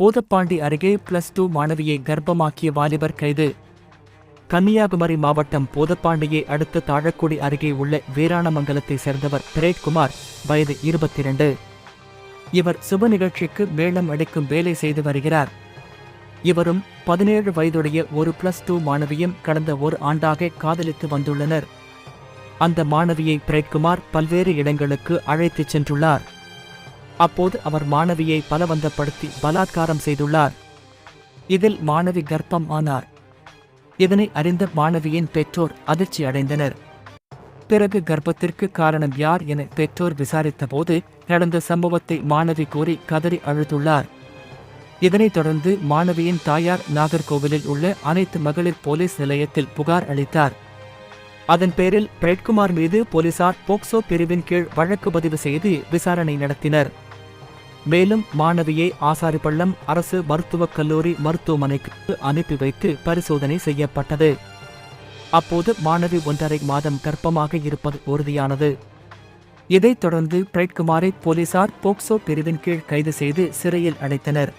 பூதப்பாண்டி அருகே +2 மாணவியை கர்ப்பமாக்கிய வாலிபர் கைது. கன்னியாகுமரி மாவட்டம் பூதப்பாண்டியை அடுத்த தாழக்குடி அருகே உள்ள வீராணமங்கலத்தை சேர்ந்தவர் பிரேட்குமார், வயது 22. இவர் சுப நிகழ்ச்சிக்கு மேளம் அடிக்கும் வேலை செய்து வருகிறார். இவரும் 17 வயதுடைய ஒரு +2 மாணவியும் கடந்த ஒரு ஆண்டாக காதலித்து வந்துள்ளனர். அந்த மாணவியை பிரேட்குமார் பல்வேறு இடங்களுக்கு அழைத்துச் சென்றுள்ளார். அப்போது அவர் மாணவியை பலவந்தப்படுத்தி பலாத்காரம் செய்துள்ளார். இதில் மாணவி கர்ப்பம் ஆனார். இதனை அறிந்த மாணவியின் பெற்றோர் அதிர்ச்சி அடைந்தனர். பிறகு கர்ப்பத்திற்கு காரணம் யார் என பெற்றோர் விசாரித்தபோது நடந்த சம்பவத்தை மாணவி கூறி கதறி அழுதுள்ளார். இதனைத் தொடர்ந்து மாணவியின் தாயார் நாகர்கோவிலில் உள்ள அனைத்து மகளிர் போலீஸ் நிலையத்தில் புகார் அளித்தார். அதன் பேரில் பிரேட்குமார் மீது போலீசார் போக்சோ பிரிவின் கீழ் வழக்கு பதிவு செய்து விசாரணை நடத்தினர். மேலும் மாணவியை ஆசாரிப்பள்ளம் அரசு மருத்துவக் கல்லூரி மருத்துவமனைக்கு அனுப்பி வைத்து பரிசோதனை செய்யப்பட்டது. அப்போது மாணவி 1.5 மாதம் கர்ப்பமாக இருப்பது உறுதியானது. இதைத் தொடர்ந்து பிரேட்குமாரை போலீசார் போக்சோ பிரிவின் கீழ் கைது செய்து சிறையில் அடைத்தனர்.